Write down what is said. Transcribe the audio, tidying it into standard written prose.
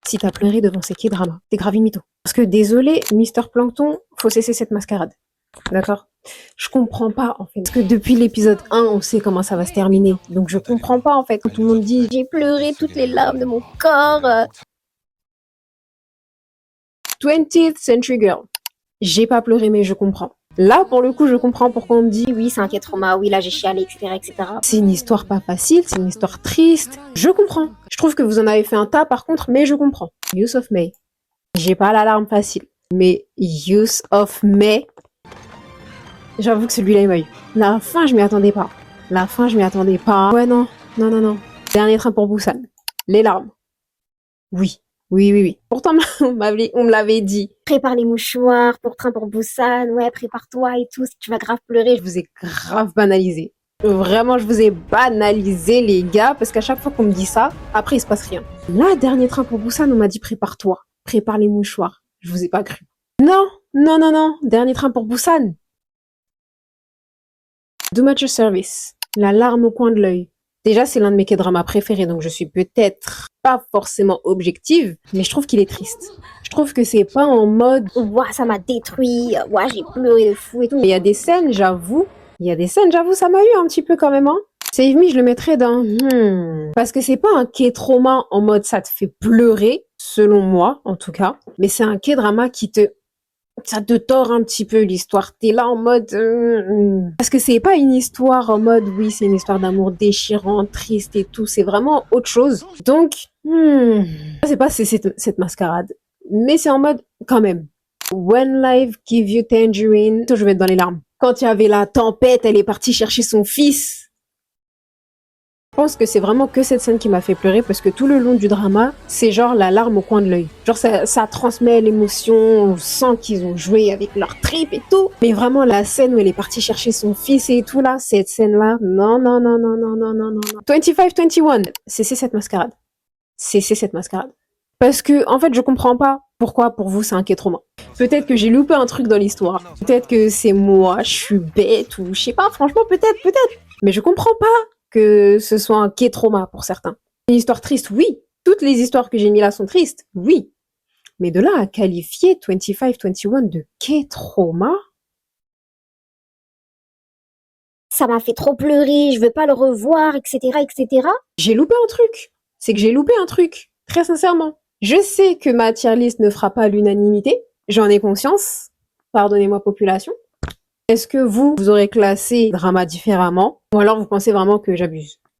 si t'as pleuré devant ces K-dramas. T'es grave une mytho. Parce que désolé, Mister Plankton, faut cesser cette mascarade. D'accord? Je comprends pas, en fait. Parce que depuis l'épisode 1, on sait comment ça va se terminer. Donc je comprends pas, en fait, quand tout le monde dit « J'ai pleuré toutes les larmes de mon corps. 20th Century Girl. J'ai pas pleuré, mais je comprends. Là, pour le coup, je comprends pourquoi on me dit « Oui, c'est un quai trauma. Oui, là, j'ai chialé, etc., etc. » C'est une histoire pas facile, c'est une histoire triste. Je comprends. Je trouve que vous en avez fait un tas, par contre, mais je comprends. Use of May. J'ai pas l'alarme facile. Mais Use of May... J'avoue que celui-là, il m'a eu. La fin, je m'y attendais pas. La fin, je m'y attendais pas. Ouais, non. Non, non, non. Dernier train pour Busan. Les larmes. Oui. Oui, oui, oui. Pourtant, on me l'avait dit. Prépare les mouchoirs pour train pour Busan. Ouais, prépare-toi et tout. Si tu vas grave pleurer. Je vous ai grave banalisé. Vraiment, je vous ai banalisé, les gars, parce qu'à chaque fois qu'on me dit ça, après, il se passe rien. Là, dernier train pour Busan, on m'a dit prépare-toi. Prépare les mouchoirs. Je vous ai pas cru. Non, non, non, non. Dernier train pour Busan. Do Much Service, la larme au coin de l'œil. Déjà, c'est l'un de mes K-dramas préférés, donc je suis peut-être pas forcément objective, mais je trouve qu'il est triste. Je trouve que c'est pas en mode « Ouah, ça m'a détruit, ouah, j'ai pleuré de fou et tout ». Il y a des scènes, j'avoue, ça m'a eu un petit peu quand même, hein. Save Me, je le mettrais dans parce que c'est pas un K-trauma en mode ça te fait pleurer, selon moi, en tout cas, mais c'est un K-drama ça te tord un petit peu l'histoire. T'es là en mode... Parce que c'est pas une histoire en mode, oui, c'est une histoire d'amour déchirante, triste et tout. C'est vraiment autre chose. Donc, c'est pas cette mascarade. Mais c'est en mode, quand même. When life give you tangerine... Je vais mettre dans les larmes. Quand il y avait la tempête, elle est partie chercher son fils. Je pense que c'est vraiment que cette scène qui m'a fait pleurer parce que tout le long du drama, c'est genre la larme au coin de l'œil. Genre ça transmet l'émotion, on sent qu'ils ont joué avec leur trip et tout. Mais vraiment la scène où elle est partie chercher son fils et tout là, cette scène-là, non, non, non, non, non, non, non, non, non. 25-21, cessez cette mascarade. Cessez cette mascarade. Parce que, en fait, je comprends pas pourquoi pour vous c'est un K-trauma. Peut-être que j'ai loupé un truc dans l'histoire. Peut-être que c'est moi, je suis bête ou je sais pas, franchement, peut-être. Mais je comprends pas que ce soit un K-trauma pour certains. Une histoire triste, oui. Toutes les histoires que j'ai mis là sont tristes, oui. Mais de là à qualifier 25-21 de K-trauma, ça m'a fait trop pleurer, je veux pas le revoir, etc., etc. J'ai loupé un truc. C'est que j'ai loupé un truc. Très sincèrement. Je sais que ma tier list ne fera pas l'unanimité. J'en ai conscience. Pardonnez-moi, population. Est-ce que vous aurez classé drama différemment? Ou alors vous pensez vraiment que j'abuse?